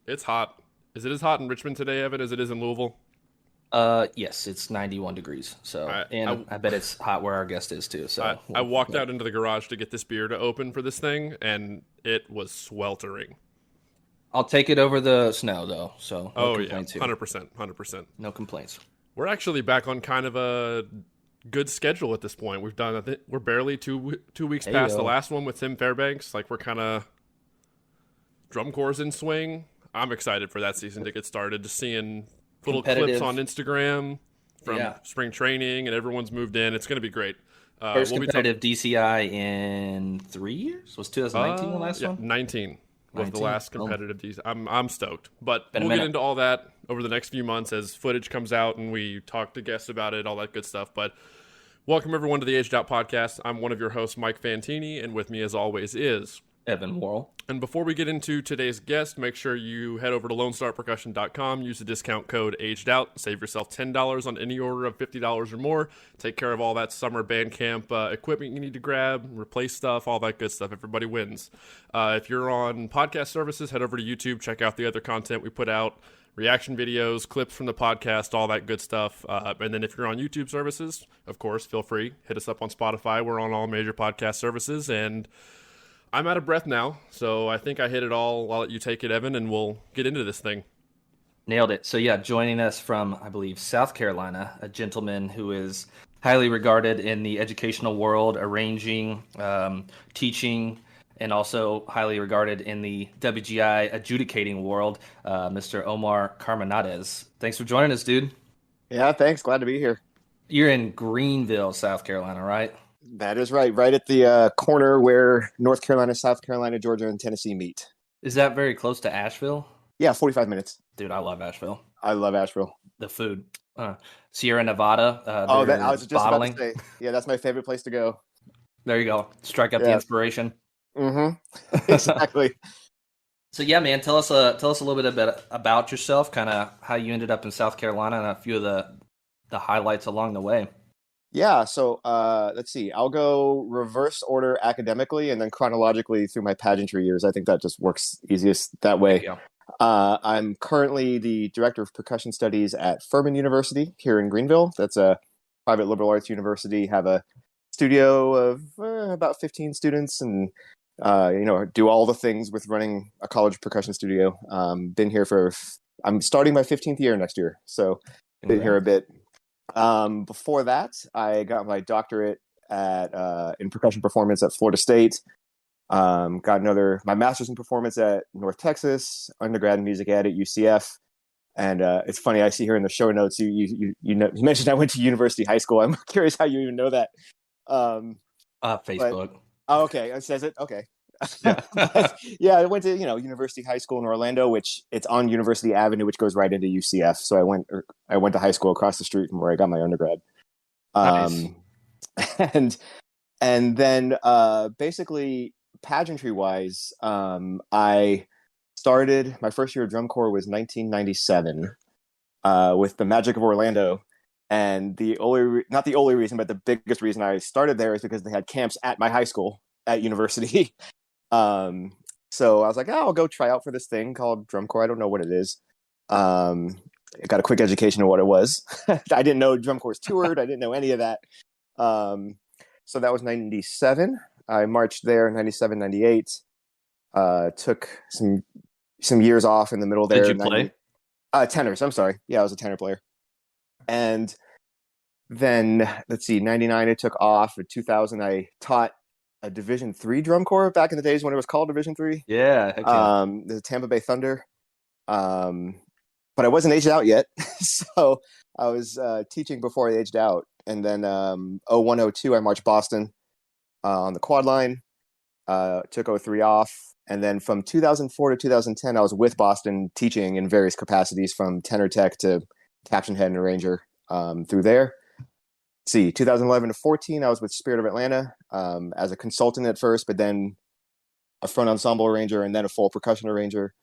It's hot. Is it as hot in Richmond today, Evan, as it is in Louisville? Yes, it's 91 degrees. So, I and I, I bet it's hot where our guest is too. I, So, I walked out into the garage to get this beer to open for this thing, and it was sweltering. I'll take it over the snow though. So, no Oh yeah, complaints here. 100%, 100%. No complaints. We're actually back on kind of a good schedule at this point. We've done, I think we're barely two weeks Hey past the yo, last one with Tim Fairbanks. Like we're kind of drum corps in swing. I'm excited for that season to get started. Just seeing little clips on competitive. Instagram from Yeah, spring training, and everyone's moved in. It's going to be great. first We'll be talking. competitive DCI in 3 years. Was 2019 the last Yeah, one? 19 was the 19. last Boom. competitive season. I'm stoked, but Been a we'll get minute. into all that over the next few months as footage comes out and we talk to guests about it, all that good stuff. But welcome everyone to the Aged Out Podcast. I'm one of your hosts, Mike Fantini, and with me as always is. Evan Worrell. And before we get into today's guest, make sure you head over to LoneStarPercussion.com, use the discount code AgedOut, save yourself $10 on any order of $50 or more. Take care of all that summer band camp equipment you need to grab, replace stuff, all that good stuff. Everybody wins. If you're on podcast services, head over to YouTube, check out the other content we put out, reaction videos, clips from the podcast, all that good stuff. And then if you're on YouTube services, of course, feel free, hit us up on Spotify. We're on all major podcast services, and I'm out of breath now, so I think I hit it all. I'll let you take it, Evan, and we'll get into this thing. Nailed it. So yeah, joining us from, I believe, South Carolina, a gentleman who is highly regarded in the educational world, arranging, teaching, and also highly regarded in the WGI adjudicating world, Mr. Omar Carmenates. Thanks for joining us, dude. Yeah, thanks. Glad to be here. You're in Greenville, South Carolina, right? That is right. Right at the corner where North Carolina, South Carolina, Georgia, and Tennessee meet. Is that very close to Asheville? Yeah, 45 minutes. Dude, I love Asheville. I love Asheville. The food. Sierra Nevada. Oh, their I was just bottling. about to say. Yeah, that's my favorite place to go. There you go. Strike up the Yeah. inspiration. Mm-hmm. Exactly. So yeah, man, tell us a little bit about yourself, kind of how you ended up in South Carolina, and a few of the highlights along the way. Yeah, so let's see. I'll go reverse order academically and then chronologically through my pageantry years. I think that just works easiest that way. Yeah. I'm currently the director of percussion studies at Furman University here in Greenville. That's a private liberal arts university. Have a studio of about 15 students, and do all the things with running a college percussion studio. Been here I'm starting my 15th year next year, so been here a bit. Before that, I got my doctorate in percussion performance at Florida State. Got my master's in performance at North Texas, undergrad in music ed at UCF. And it's funny, I see here in the show notes you mentioned I went to University High School. I'm curious how you even know that. Facebook. Oh, okay, it says it. Okay. Yeah. Yeah, I went to University High School in Orlando, which it's on University Avenue, which goes right into UCF. So I went to high school across the street from where I got my undergrad. Nice. And then basically pageantry wise, I started my first year of drum corps was 1997 with the Magic of Orlando. And not the only reason, but the biggest reason I started there is because they had camps at my high school at university. So I was like, I'll go try out for this thing called drum corps. I don't know what it is. I got a quick education of what it was. I didn't know drum corps toured. I didn't know any of that. So that was 97. I marched there 97, 98. Took some years off in the middle there. Did you play? Tenors. I'm sorry. Yeah, I was a tenor player. And then let's see, 99 I took off. In 2000 I taught a Division III drum corps back in the days when it was called Division III. Yeah. Heck yeah. The Tampa Bay Thunder. But I wasn't aged out yet, so I was teaching before I aged out. And then 01, 02 I marched Boston on the quad line. Took 03 off, and then from 2004 to 2010 I was with Boston teaching in various capacities, from tenor tech to caption head and arranger through there. See, 2011 to 14, I was with Spirit of Atlanta as a consultant at first, but then a front ensemble arranger and then a full percussion arranger.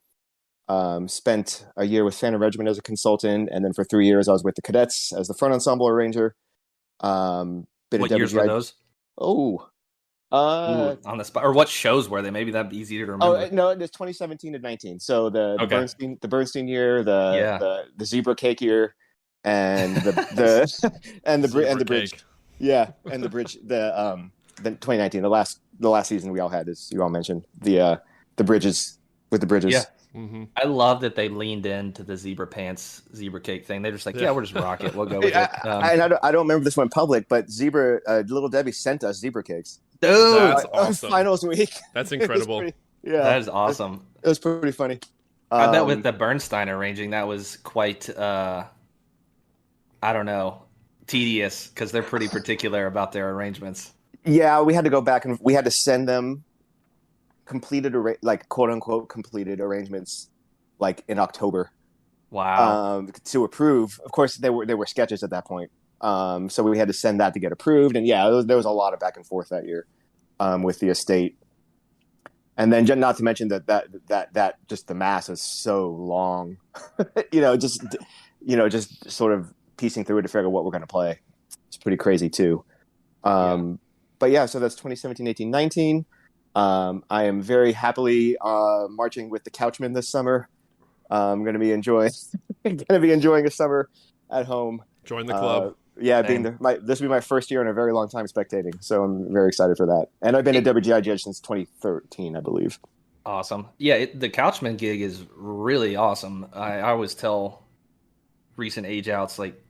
Spent a year with Phantom Regiment as a consultant, and then for 3 years I was with the Cadets as the front ensemble arranger. What years were those? Oh, Uh, Ooh, on the spot. Or what shows were they? Maybe that'd be easier to oh remember. no, it's 2017 to 19. So Okay. The Bernstein year, the Yeah. the zebra cake year, and the and Zebra the bridge. cake. Yeah, and the bridge. The 2019, the last season we all had, as you all mentioned, the bridges with the Yeah. bridges. Mm-hmm. I love that they leaned into the zebra pants, zebra cake thing. They're just like, Yeah. yeah, we'll just rock it. We'll go with it. I don't remember this went public, but Little Debbie sent us zebra cakes. Dude, That's awesome. Finals week. That's It was incredible. yeah, that is awesome. it was pretty funny. I bet with the Bernstein arranging, that was quite, I don't know, tedious because they're pretty particular about their arrangements. Yeah, we had to go back and we had to send them like quote unquote completed arrangements like in October Wow. to approve. Of course, they were sketches at that point, so we had to send that to get approved. And yeah, there was a lot of back and forth that year with the estate. And then, not to mention that just the mass was so long, just sort of piecing through it to figure out what we're going to play. It's pretty crazy too. But yeah, so that's 2017, 18, 19. I am very happily marching with the Couchmen this summer. I'm going to be enjoying a summer at home. Join the club. Yeah, this will be my first year in a very long time spectating, so I'm very excited for that. And I've been a WGI Judge since 2013, I believe. Awesome. Yeah, the Couchman gig is really awesome. I always tell recent age outs, like,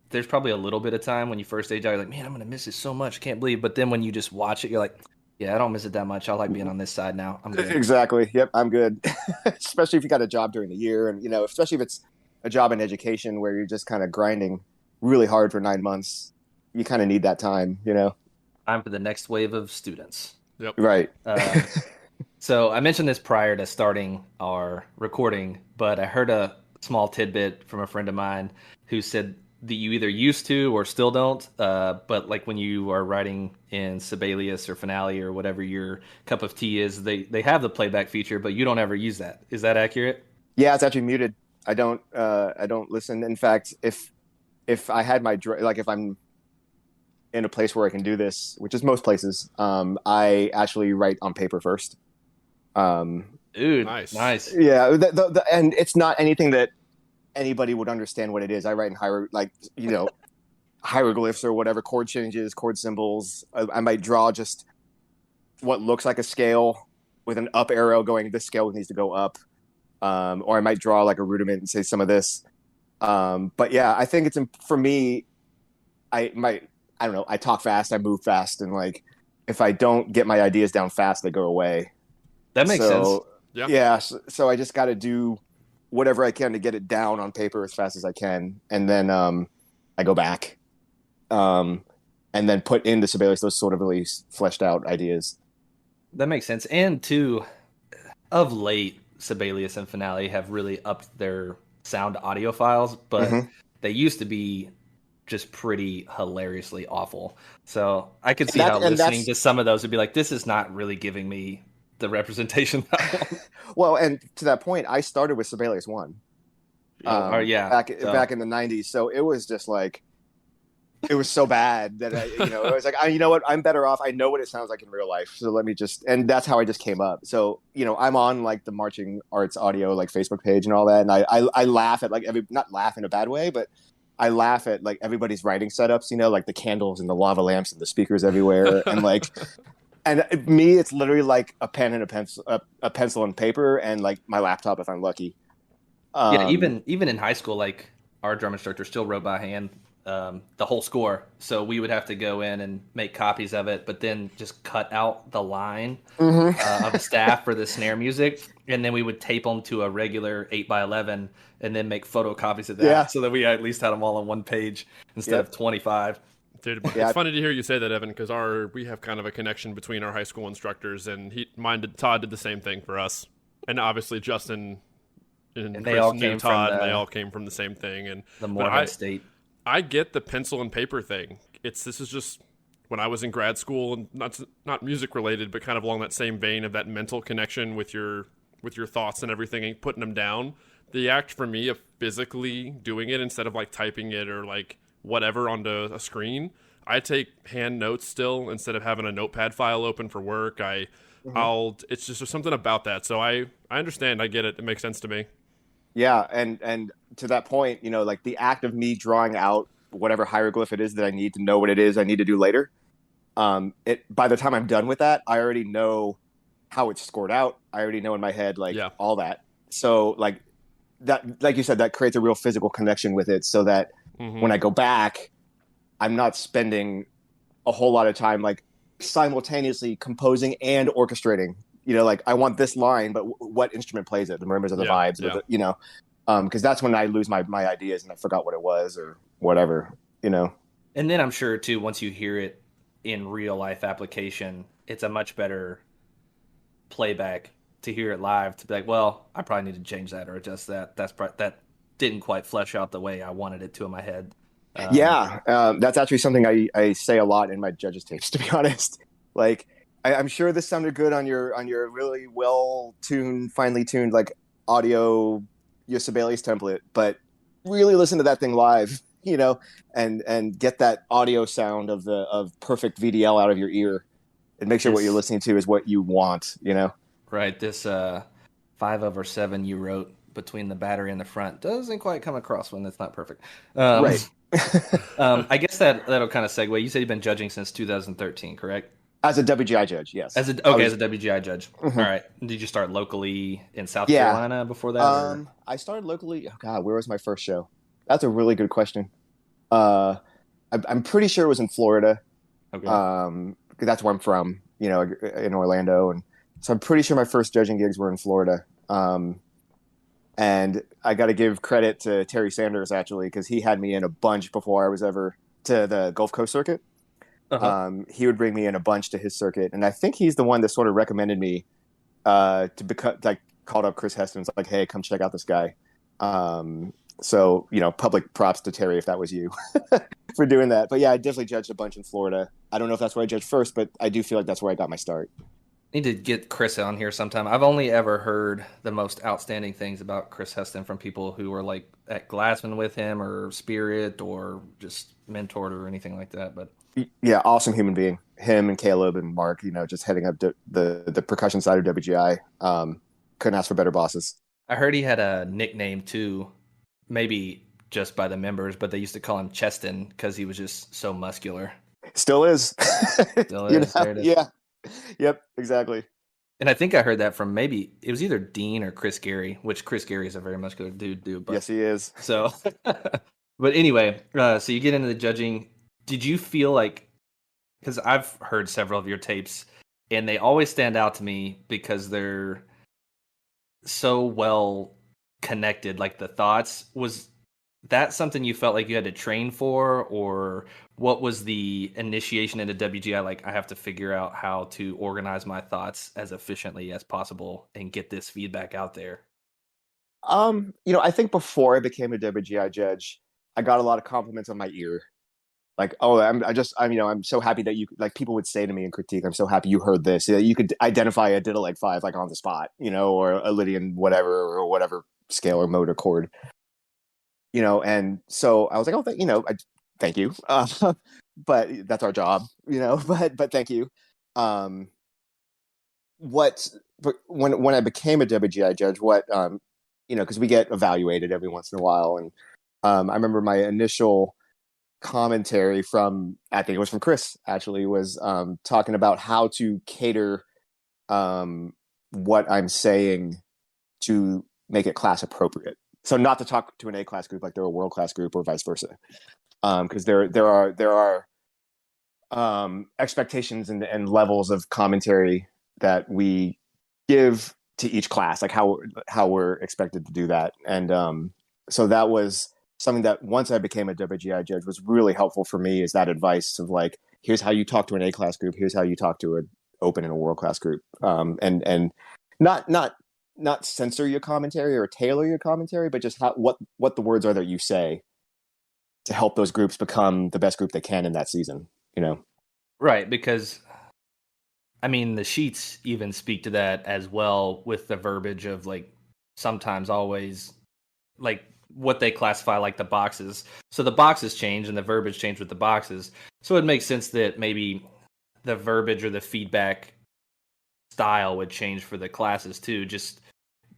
there's probably a little bit of time when you first age out, you're like, man, I'm going to miss it so much. Can't believe. But then when you just watch it, you're like, yeah, I don't miss it that much. I like being on this side now. I'm good. Exactly. Yep, I'm good. Especially if you got a job during the year, and especially if it's a job in education where you're just kind of grinding really hard for 9 months. You kind of need that time, Time for the next wave of students. Yep. Right. So I mentioned this prior to starting our recording, but I heard a small tidbit from a friend of mine who said that you either used to or still don't, but like when you are writing in Sibelius or Finale or whatever your cup of tea is, they have the playback feature, but you don't ever use that. Is that accurate? Yeah, it's actually muted. I don't listen. In fact, if I had if I'm in a place where I can do this, which is most places, I actually write on paper first. Dude, Nice. Yeah, and it's not anything that anybody would understand what it is. I write in hieroglyphs or whatever, chord changes, chord symbols. I might draw just what looks like a scale with an up arrow going, this scale needs to go up. Or I might draw like a rudiment and say some of this. But yeah, I think for me, I don't know, I talk fast, I move fast, and like if I don't get my ideas down fast, they go away. That makes sense. Yeah. So I just got to do whatever I can to get it down on paper as fast as I can, and then I go back, and then put into Sibelius those sort of really fleshed out ideas. That makes sense. And too, of late, Sibelius and Finale have really upped their sound audio files, but they used to be just pretty hilariously awful. So I could see how listening to some of those would be like, this is not really giving me the representation that I want. Well, and to that point, I started with Sibelius 1. Back in the 90s. So it was just like, it was so bad that I was like, you know what, I'm better off. I know what it sounds like in real life. So let me and that's how I just came up. So, I'm on like the Marching Arts Audio, like Facebook page and all that. And I laugh at like not laugh in a bad way, but I laugh at like everybody's writing setups, like the candles and the lava lamps and the speakers everywhere. And like, and me, it's literally like a pen and a pencil and paper and like my laptop if I'm lucky. Yeah, even in high school, like our drum instructor still wrote by hand the whole score, so we would have to go in and make copies of it, but then just cut out the line of the staff for the snare music, and then we would tape them to a regular 8x11 and then make photocopies of that so that we at least had them all on one page instead of 25. Dude, it's funny to hear you say that, Evan, because we have kind of a connection between our high school instructors, and Todd did the same thing for us, and obviously Justin and they Chris all knew came Todd, from and they all came from the same thing. And the Morehead State. I get the pencil and paper thing. This is just when I was in grad school, and not music related, but kind of along that same vein of that mental connection with your thoughts and everything, and putting them down. The act for me of physically doing it instead of like typing it or like whatever onto a screen I take hand notes still instead of having a notepad file open for work. Mhm. It's just there's something about that. So I understand. I get it. It makes sense to me. Yeah, and to that point, like the act of me drawing out whatever hieroglyph it is that I need to know what it is I need to do later. It by the time I'm done with that, I already know how it's scored out. I already know in my head like Yeah. all that. So like that, like you said, that creates a real physical connection with it, so that Hmm. when I go back, I'm not spending a whole lot of time like simultaneously composing and orchestrating. Like I want this line, but what instrument plays it? The murmurs of the Yeah. vibes, or Yeah. because that's when I lose my ideas and I forgot what it was or whatever. And then I'm sure too, once you hear it in real life application, it's a much better playback to hear it live to be like, well, I probably need to change that or adjust that. That didn't quite flesh out the way I wanted it to in my head. Yeah, that's actually something I say a lot in my judges tapes. To be honest, like I'm sure this sounded good on your really well tuned, finely tuned like audio your Sibelius template, but really listen to that thing live, and get that audio sound of perfect VDL out of your ear, and make sure what you're This listening to is what you want. right, this 5/7 you wrote between the battery and the front doesn't quite come across when it's not perfect. Um, Right. I guess that'll kind of segue. You said you've been judging since 2013, correct? As a WGI judge, yes. I As was. a WGI judge. All Mhm. right. Did you start locally in South Yeah. Carolina before that, or I started locally. Oh God, where was my first show? That's a really good question. Uh, I'm pretty sure it was in Florida. okay? 'Cause that's where I'm from. In Orlando, and so I'm pretty sure my first judging gigs were in Florida. And I got to give credit to Terry Sanders actually, because he had me in a bunch before I was ever to the Gulf Coast circuit. Uh-huh. He would bring me in a bunch to his circuit, and I think he's the one that sort of recommended me to become like called up Chris Heston. It's like, hey, come check out this guy. So public props to Terry if that was you for doing that. But yeah, I definitely judged a bunch in Florida. I don't know if that's where I judged first, but I do feel like that's where I got my start. Need to get Chris on here sometime. I've only ever heard the most outstanding things about Chris Heston from people who were like at Glassman with him or Spirit or just mentored or anything like that. But Yeah, awesome human being. Him and Caleb and Mark, just heading up the percussion side of WGI. Couldn't ask for better bosses. I heard he had a nickname too, maybe just by the members, but they used to call him Cheston because he was just so muscular. Still is. Still is. There it is. Yeah. Yep. Exactly. And I think I heard that from maybe it was either Dean or Chris Gary, which Chris Gary is a very muscular dude. But Yes, he is. so, but anyway, so you get into the judging. Did you feel like, because I've heard several of your tapes and they always stand out to me because they're so well connected, like the thoughts, was that something you felt like you had to train for, or what was the initiation into WGI? Like, I have to figure out how to organize my thoughts as efficiently as possible and get this feedback out there. I think before I became a WGI judge, I got a lot of compliments on my ear. Like, oh, I'm so happy that like people would say to me in critique, I'm so happy you heard this. You could identify a Diddle 5 like on the spot, or a Lydian whatever or whatever scale or mode or chord. And so I was like, oh, thank you. But that's our job, but thank you. But when I became a WGI judge, because we get evaluated every once in a while. And I remember my initial commentary I think it was from Chris actually, was talking about how to cater what I'm saying to make it class appropriate. So not to talk to an A class group like they're a world class group or vice versa. Because there are expectations and levels of commentary that we give to each class, like how we're expected to do that. And so that was something that once I became a WGI judge was really helpful for me, is that advice of like, here's how you talk to an A class group, here's how you talk to an open and a world class group, and not censor your commentary or tailor your commentary, but just what the words are that you say to help those groups become the best group they can in that season. Right, because I mean the sheets even speak to that as well, with the verbiage of like sometimes, always, like what they classify like the boxes. So the boxes change and the verbiage change with the boxes. So it makes sense that maybe the verbiage or the feedback style would change for the classes too, just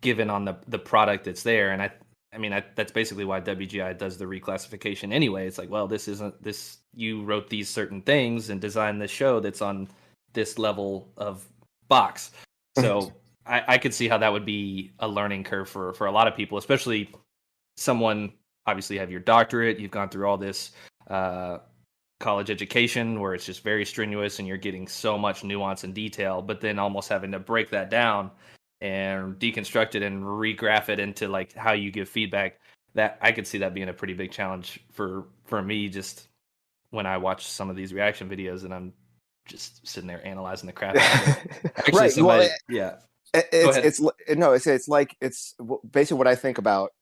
given on the product that's there. And I mean, that's basically why WGI does the reclassification anyway. It's like, well, this isn't this. You wrote these certain things and designed this show that's on this level of box. So I could see how that would be a learning curve for a lot of people, especially someone, obviously, you have your doctorate, you've gone through all this college education where it's just very strenuous and you're getting so much nuance and detail, but then almost having to break that down and deconstruct it and regraph it into like how you give feedback. That I could see that being a pretty big challenge for me, just when I watch some of these reaction videos and I'm just sitting there analyzing the crap out of it. Actually, Right. somebody, Well, it's basically what I think about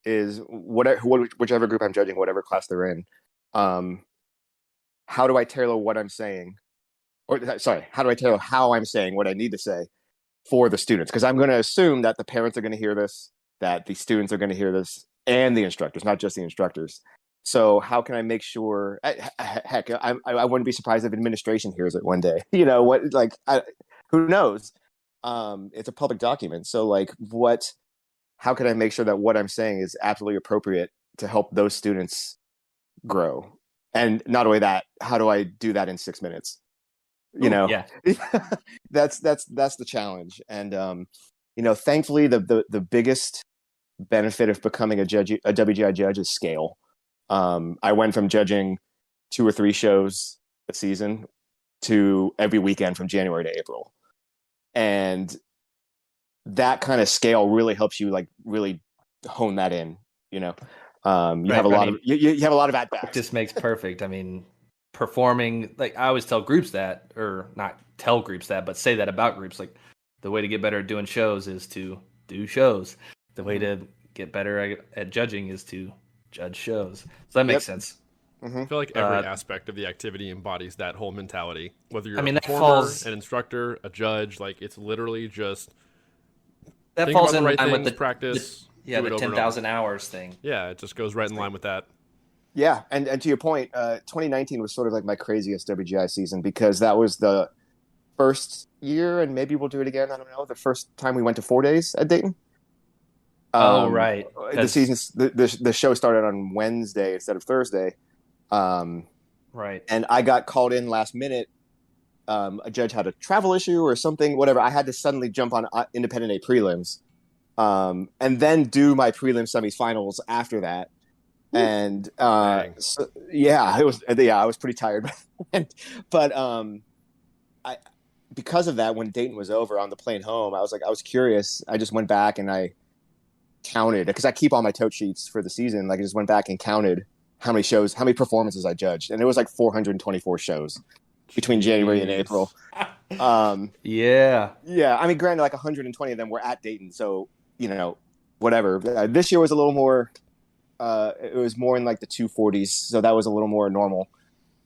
is whichever group I'm judging, whatever class they're in. How do I tailor what I'm saying, how do I tailor how I'm saying what I need to say for the students? Because I'm going to assume that the parents are going to hear this, that the students are going to hear this, and the instructors, not just the instructors. So how can I make sure? Heck, I wouldn't be surprised if administration hears it one day. You know what? Like, who knows? It's a public document, so like, how can I make sure that what I'm saying is absolutely appropriate to help those students grow? And not only that, how do I do that in 6 minutes? You know, yeah. that's the challenge. And thankfully, the biggest benefit of becoming a WGI judge is scale. I went from judging 2 or 3 shows a season to every weekend from January to April, and that kind of scale really helps you like really hone that in. You know, you have a lot of at bats. Practice makes perfect. I mean, performing, like I always tell groups that, or not tell groups that, but say that about groups. Like the way to get better at doing shows is to do shows. The way to get better at judging is to judge shows. So that makes sense. Mm-hmm. I feel like every aspect of the activity embodies that whole mentality. Whether you're a that performer, an instructor, a judge, like it's literally just that think falls about in the right line things, with the practice. the 10,000 hours thing. Yeah, it just goes right in line with that. Yeah, and to your point, 2019 was sort of like my craziest WGI season because that was the first year, and maybe we'll do it again. I don't know. The first time we went to 4 days at Dayton. Right. The season, the show started on Wednesday instead of Thursday. Right. And I got called in last minute. A judge had a travel issue or something, whatever. I had to suddenly jump on Independent A prelims, and then do my prelim semifinals after that. And I was pretty tired, but because of that, when Dayton was over on the plane home, I was curious. I just went back and I counted because I keep all my tote sheets for the season. Like I just went back and counted how many performances I judged, and it was like 424 shows between January and April. Yeah. I mean, granted, like 120 of them were at Dayton, so whatever. This year was a little more. It was more in like the 240s, so that was a little more normal.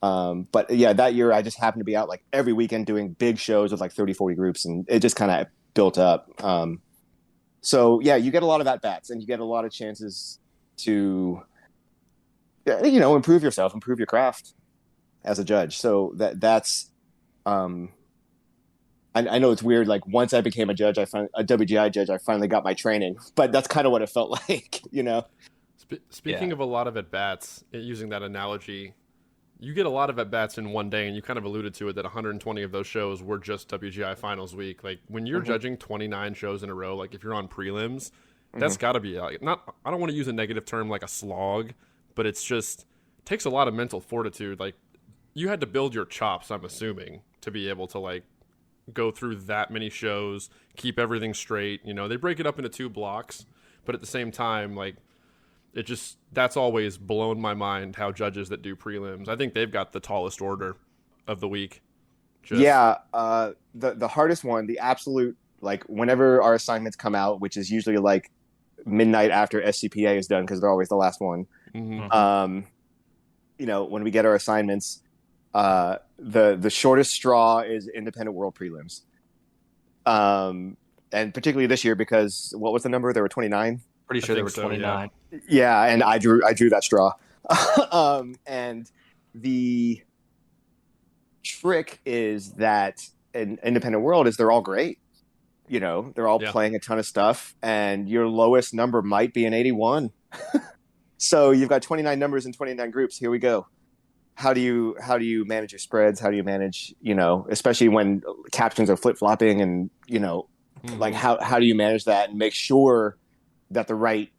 But yeah, that year I just happened to be out like every weekend doing big shows with like 30, 40 groups, and it just kind of built up. So yeah, you get a lot of at-bats, and you get a lot of chances to, improve yourself, improve your craft as a judge. So that's, I know it's weird. Like once I became a judge, a WGI judge, I finally got my training, but that's kind of what it felt like, Speaking of a lot of at-bats, using that analogy, you get a lot of at-bats in one day, and you kind of alluded to it that 120 of those shows were just WGI Finals week. Like when you're judging 29 shows in a row, like if you're on prelims, that's got to be like I don't want to use a negative term like a slog, but it's just takes a lot of mental fortitude. Like you had to build your chops, I'm assuming, to be able to like go through that many shows, keep everything straight. They break it up into 2 blocks, but at the same time, like that's always blown my mind how judges that do prelims, I think they've got the tallest order of the week. The hardest one, the absolute, like whenever our assignments come out, which is usually like midnight after SCPA is done, because they're always the last one. When we get our assignments, the shortest straw is independent world prelims. And particularly this year, because what was the number? There were 29. Pretty sure there were 29. Yeah, and I drew that straw. And the trick is that in independent world is they're all great. You know, they're all Yeah. playing a ton of stuff, and your lowest number might be an 81. So you've got 29 numbers and 29 groups. Here we go. How do you manage your spreads? How do you manage, especially when captions are flip-flopping and, like how do you manage that and make sure that the right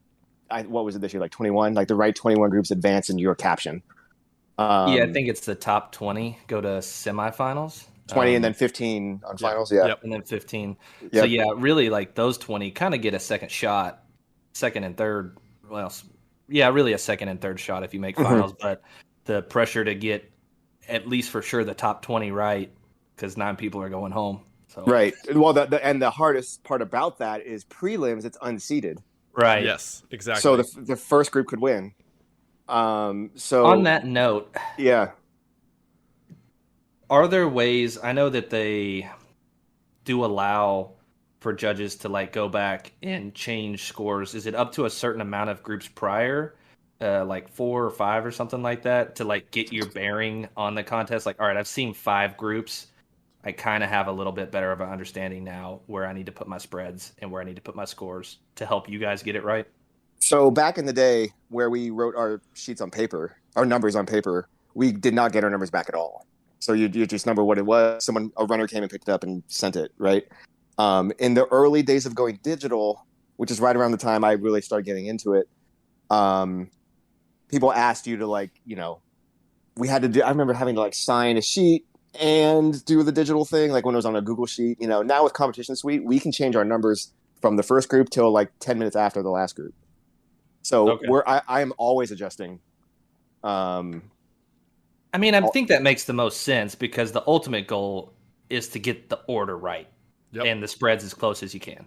what was it this year, like 21, like the right 21 groups advance in your caption. Yeah, I think it's the top 20 go to semifinals. 20 and then 15 on finals. Yeah. And then 15. Yep. So yeah, really like those 20 kind of get a second shot, second and third. Well, yeah, really a second and third shot if you make finals, but the pressure to get at least for sure the top 20 right, because 9 people are going home. So Right. Well, and the hardest part about that is prelims. It's unseeded. Right. Yes, exactly. So the first group could win. So on that note, yeah, are there ways? I know that they do allow for judges to like go back and change scores. Is it up to a certain amount of groups prior, like 4 or 5 or something like that, to like get your bearing on the contest? Like, all right, I've seen 5 groups. I kind of have a little bit better of an understanding now where I need to put my spreads and where I need to put my scores to help you guys get it right. So back in the day where we wrote our sheets on paper, our numbers on paper, we did not get our numbers back at all. So you just number what it was. A runner came and picked it up and sent it, right? In the early days of going digital, which is right around the time I really started getting into it, people asked you to we had to do, I remember having to like sign a sheet and do the digital thing, like when it was on a Google sheet. Now with Competition Suite, we can change our numbers from the first group till like 10 minutes after the last group. So okay. I am always adjusting. I mean, I think that makes the most sense because the ultimate goal is to get the order right and the spreads as close as you can.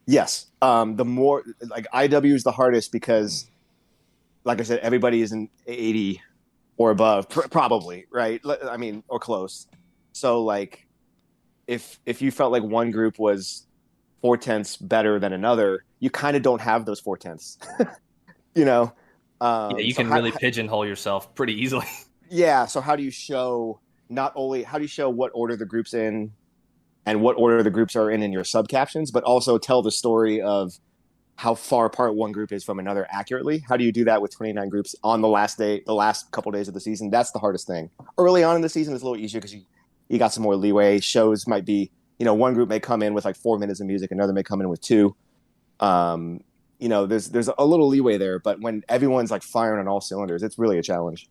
Yes. The more like IW is the hardest because, like I said, everybody is an 80 or above, probably, right? I mean, or close. So like, if you felt like one group was 4/10 better than another, you kind of don't have those 4/10. You can really pigeonhole yourself pretty easily. Yeah. So how do you show what order the group's in and what order the groups are in your sub captions, but also tell the story of how far apart one group is from another accurately? How do you do that with 29 groups on the last couple days of the season? That's the hardest thing. Early on in the season, it's a little easier because you got some more leeway. Shows might be, one group may come in with like 4 minutes of music, another may come in with 2. There's a little leeway there, but when everyone's like firing on all cylinders, it's really a challenge.